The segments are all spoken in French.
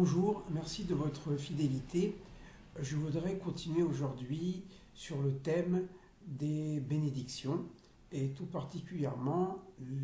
Bonjour, merci de votre fidélité. Je voudrais continuer aujourd'hui sur le thème des bénédictions et tout particulièrement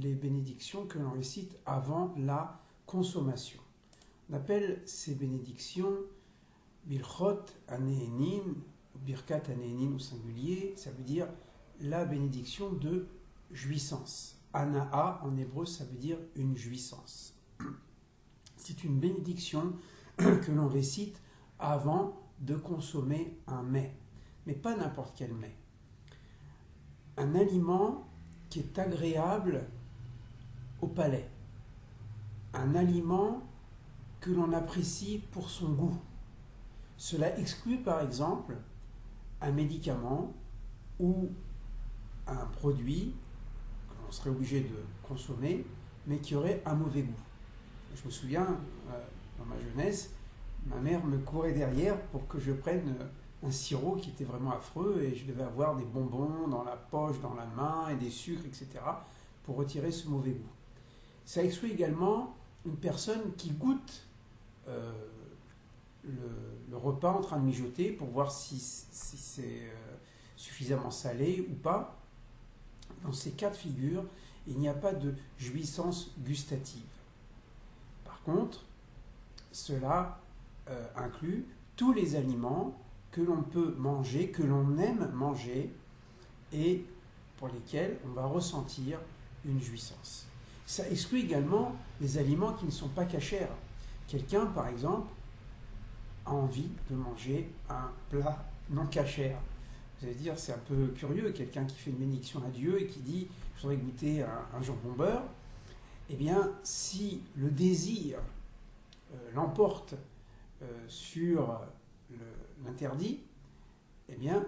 les bénédictions que l'on récite avant la consommation. On appelle ces bénédictions Birchot Aneenin, Birkat Aneenin au singulier, ça veut dire la bénédiction de jouissance. Anaa en hébreu, ça veut dire une jouissance. C'est une bénédiction que l'on récite avant de consommer un mets, mais pas n'importe quel mets. Un aliment qui est agréable au palais, un aliment que l'on apprécie pour son goût. Cela exclut par exemple un médicament ou un produit que l'on serait obligé de consommer, mais qui aurait un mauvais goût. Je me souviens, dans ma jeunesse, ma mère me courait derrière pour que je prenne un sirop qui était vraiment affreux et je devais avoir des bonbons dans la poche, dans la main et des sucres, etc. pour retirer ce mauvais goût. Ça exclut également une personne qui goûte le repas en train de mijoter pour voir si c'est suffisamment salé ou pas. Dans ces cas de figure, il n'y a pas de jouissance gustative. Par contre, cela inclut tous les aliments que l'on peut manger, que l'on aime manger et pour lesquels on va ressentir une jouissance. Ça exclut également les aliments qui ne sont pas cachers. Quelqu'un, par exemple, a envie de manger un plat non cachère. Vous allez dire, c'est un peu curieux, quelqu'un qui fait une bénédiction à Dieu et qui dit « je voudrais goûter un jambon beurre ». Eh bien, si le désir l'emporte sur l'interdit, eh bien,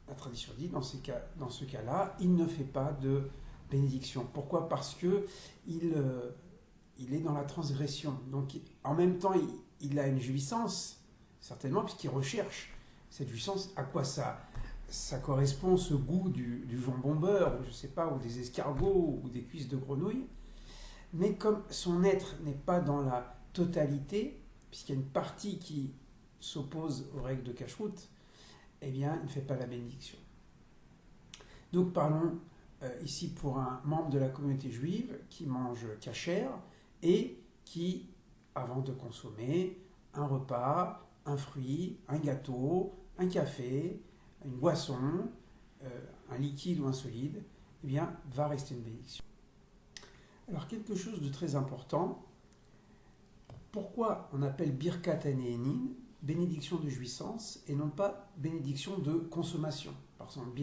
la tradition dit, dans ce cas-là, il ne fait pas de bénédiction. Pourquoi ? Parce qu'il est dans la transgression. Donc, en même temps, il a une jouissance, certainement, puisqu'il recherche cette jouissance. À quoi ça correspond, ce goût du jambon beurre, ou je ne sais pas, ou des escargots, ou des cuisses de grenouille. Mais comme son être n'est pas dans la totalité, puisqu'il y a une partie qui s'oppose aux règles de cacheroute, eh bien, il ne fait pas la bénédiction. Donc, parlons ici pour un membre de la communauté juive qui mange cachère et qui, avant de consommer un repas, un fruit, un gâteau, un café, une boisson, un liquide ou un solide, eh bien, va rester une bénédiction. Alors, quelque chose de très important, pourquoi on appelle Birkat Aneenin, bénédiction de jouissance, et non pas bénédiction de consommation, par exemple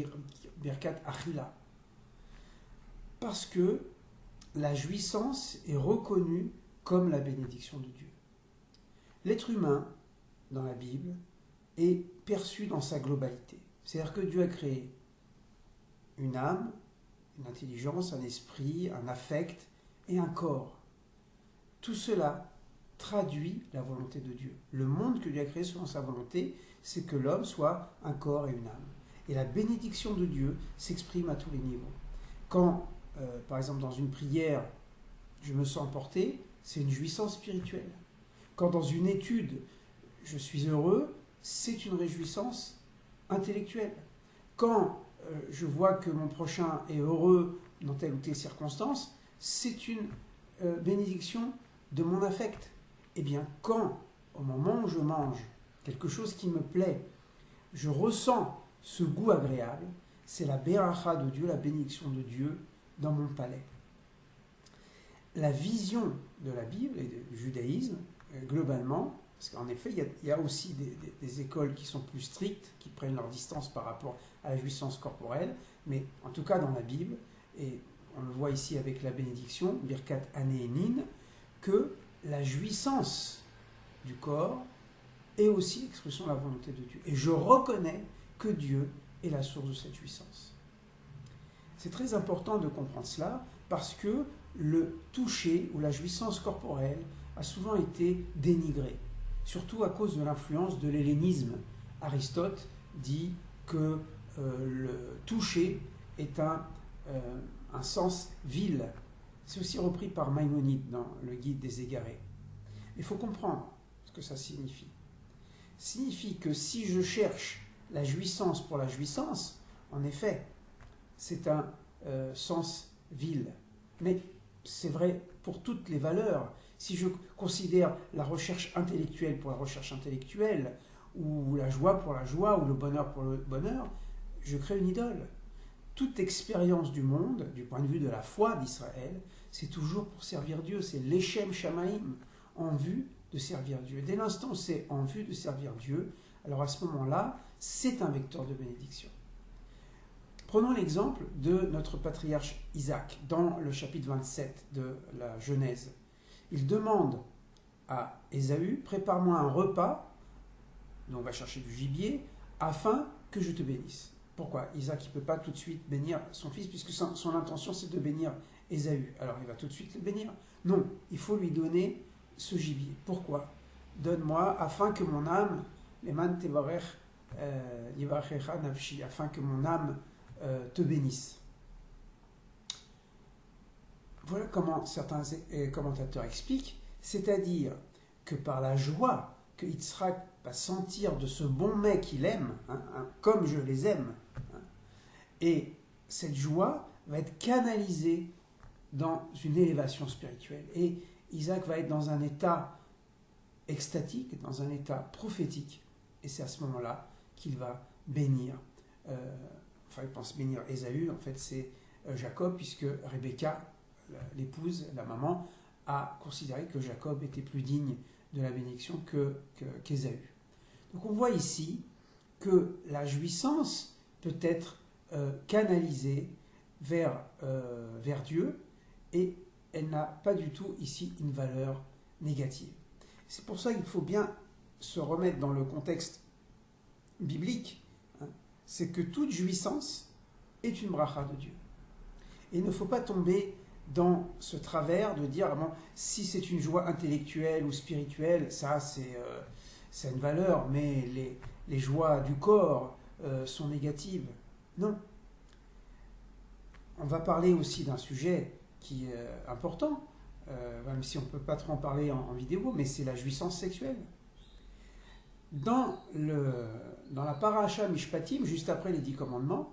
Birkat Achila? Parce que la jouissance est reconnue comme la bénédiction de Dieu. L'être humain, dans la Bible, est perçu dans sa globalité. C'est-à-dire que Dieu a créé une âme, une intelligence, un esprit, un affect et un corps. Tout cela traduit la volonté de Dieu. Le monde que Dieu a créé selon sa volonté, c'est que l'homme soit un corps et une âme. Et la bénédiction de Dieu s'exprime à tous les niveaux. Quand, par exemple, dans une prière, je me sens porté, c'est une jouissance spirituelle. Quand dans une étude, je suis heureux, c'est une réjouissance intellectuelle. Quand je vois que mon prochain est heureux dans telle ou telle circonstance, c'est une bénédiction de mon affect. Eh bien, quand, au moment où je mange quelque chose qui me plaît, je ressens ce goût agréable, c'est la beracha de Dieu, la bénédiction de Dieu dans mon palais. La vision de la Bible et du judaïsme, globalement, parce qu'en effet, il y a aussi des écoles qui sont plus strictes, qui prennent leur distance par rapport à la jouissance corporelle, mais en tout cas dans la Bible, et on le voit ici avec la bénédiction, Birkat Aneenin, que la jouissance du corps est aussi l'expression de la volonté de Dieu. Et je reconnais que Dieu est la source de cette jouissance. C'est très important de comprendre cela parce que le toucher ou la jouissance corporelle a souvent été dénigré, surtout à cause de l'influence de l'hellénisme. Aristote dit que le toucher est un sens vil. C'est aussi repris par Maïmonide dans le Guide des Égarés. Il faut comprendre, parce que ça signifie. Signifie que si je cherche la jouissance pour la jouissance, en effet, c'est un sens vil. Mais c'est vrai pour toutes les valeurs. Si je considère la recherche intellectuelle pour la recherche intellectuelle, ou la joie pour la joie, ou le bonheur pour le bonheur, je crée une idole. Toute expérience du monde, du point de vue de la foi d'Israël, c'est toujours pour servir Dieu. C'est l'Echem Shamaïm, en vue de servir Dieu. Dès l'instant où c'est en vue de servir Dieu, alors à ce moment-là, c'est un vecteur de bénédiction. Prenons l'exemple de notre patriarche Isaac, dans le chapitre 27 de la Genèse. Il demande à Ésaü, prépare-moi un repas, donc on va chercher du gibier, afin que je te bénisse. Pourquoi? Isaac ne peut pas tout de suite bénir son fils, puisque son intention c'est de bénir Ésaü. Alors il va tout de suite le bénir. Non, il faut lui donner ce gibier. Pourquoi? Donne-moi, afin que mon âme, leman tevarech yivarecha nafshi, afin que mon âme te bénisse. Voilà comment certains commentateurs expliquent, c'est-à-dire que par la joie que Yitzhak va sentir de ce bon mets qu'il aime, comme je les aime, et cette joie va être canalisée dans une élévation spirituelle. Et Isaac va être dans un état extatique, dans un état prophétique. Et c'est à ce moment-là qu'il va bénir. Il pense bénir Ésaü, en fait c'est Jacob, puisque Rebecca, l'épouse, la maman, a considéré que Jacob était plus digne de la bénédiction qu'Ésaü. Donc on voit ici que la jouissance peut être canalisée vers Dieu, et elle n'a pas du tout ici une valeur négative. C'est pour ça qu'il faut bien se remettre dans le contexte biblique, c'est que toute jouissance est une bracha de Dieu. Et il ne faut pas tomber dans ce travers de dire bon, si c'est une joie intellectuelle ou spirituelle, ça c'est une valeur, mais les joies du corps sont négatives. Non. On va parler aussi d'un sujet qui est important, même si on ne peut pas trop en parler en vidéo, mais c'est la jouissance sexuelle. Dans la Parasha Mishpatim, juste après les 10 commandements,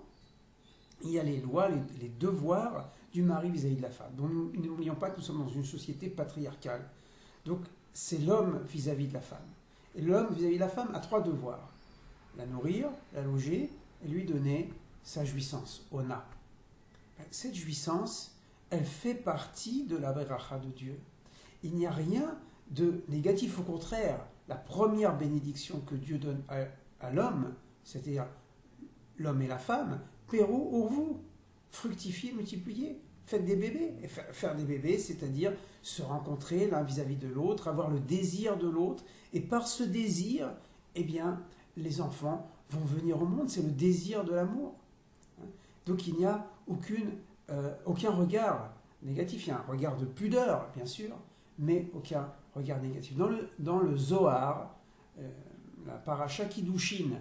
il y a les lois, les devoirs du mari vis-à-vis de la femme. Donc n'oublions pas que nous sommes dans une société patriarcale. Donc c'est l'homme vis-à-vis de la femme. Et l'homme vis-à-vis de la femme a 3 devoirs. La nourrir, la loger et lui donner sa jouissance, ona. Cette jouissance, elle fait partie de la beracha de Dieu. Il n'y a rien de négatif, au contraire. La première bénédiction que Dieu donne à l'homme, c'est-à-dire l'homme et la femme, Péro, vous, fructifiez, multipliez, faites des bébés. Et faire des bébés, c'est-à-dire se rencontrer l'un vis-à-vis de l'autre, avoir le désir de l'autre, et par ce désir, eh bien, les enfants vont venir au monde, c'est le désir de l'amour. Donc il n'y a aucun regard négatif, il y a un regard de pudeur, bien sûr, mais aucun regard négatif. Dans le Zohar, la paracha Kiddushin,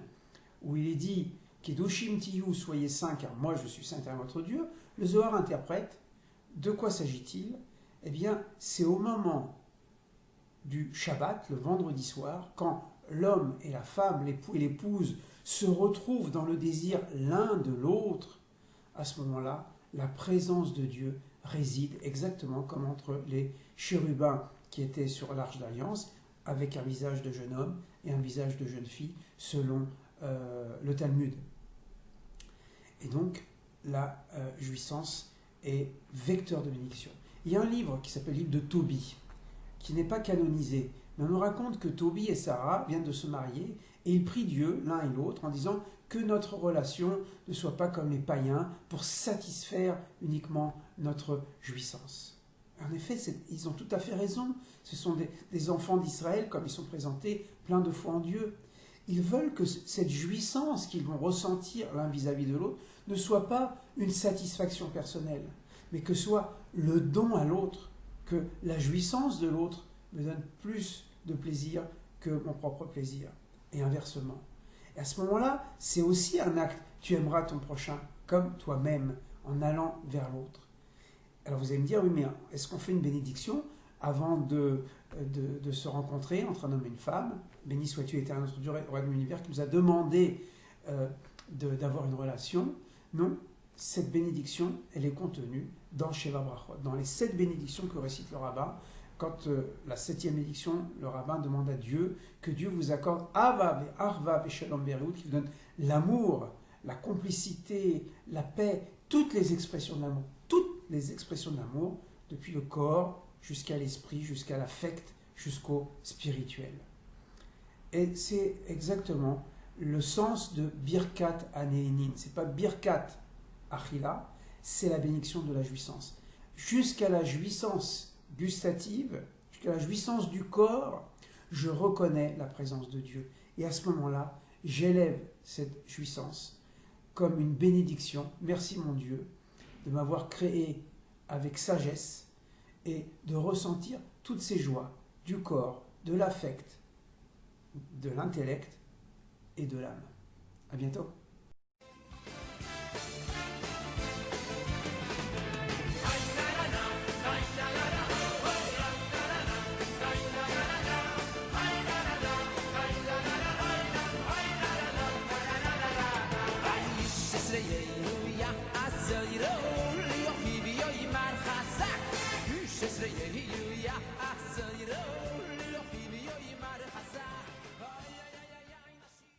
où il est dit Kiddushim tiyu, soyez saints car moi je suis saint à votre Dieu, le Zohar interprète de quoi s'agit-il? Eh bien, c'est au moment du Shabbat, le vendredi soir, quand l'homme et la femme, l'époux et l'épouse se retrouvent dans le désir l'un de l'autre, à ce moment-là, la présence de Dieu réside exactement comme entre les chérubins qui étaient sur l'Arche d'Alliance, avec un visage de jeune homme et un visage de jeune fille, selon le Talmud. Et donc, la jouissance est vecteur de bénédiction. Il y a un livre qui s'appelle le livre de Tobie, qui n'est pas canonisé, mais on nous raconte que Tobie et Sarah viennent de se marier, et ils prient Dieu, l'un et l'autre, en disant que notre relation ne soit pas comme les païens, pour satisfaire uniquement notre jouissance. En effet, ils ont tout à fait raison. Ce sont des enfants d'Israël, comme ils sont présentés, pleins de foi en Dieu. Ils veulent que cette jouissance qu'ils vont ressentir l'un vis-à-vis de l'autre ne soit pas une satisfaction personnelle, mais que soit le don à l'autre, que la jouissance de l'autre me donne plus de plaisir que mon propre plaisir, et inversement. Et à ce moment-là, c'est aussi un acte. Tu aimeras ton prochain comme toi-même, en allant vers l'autre. Alors vous allez me dire, oui, mais est-ce qu'on fait une bénédiction avant de se rencontrer entre un homme et une femme. Béni sois-tu, éternel notre Dieu, roi de l'univers, qui nous a demandé d'avoir une relation. Non, cette bénédiction, elle est contenue dans Sheva Brachot, dans les 7 bénédictions que récite le rabbin. Quand la 7e bénédiction, le rabbin demande à Dieu que Dieu vous accorde Ava ve'arva ve'shalom ve'reut, qui vous donne l'amour, la complicité, la paix, toutes les expressions de l'amour, depuis le corps jusqu'à l'esprit, jusqu'à l'affect, jusqu'au spirituel. Et c'est exactement le sens de Birkat Aneinin. C'est pas Birkat Achila, c'est la bénédiction de la jouissance. Jusqu'à la jouissance gustative, jusqu'à la jouissance du corps, je reconnais la présence de Dieu. Et à ce moment-là, j'élève cette jouissance comme une bénédiction. Merci mon Dieu de m'avoir créé avec sagesse et de ressentir toutes ces joies du corps, de l'affect, de l'intellect et de l'âme. À bientôt.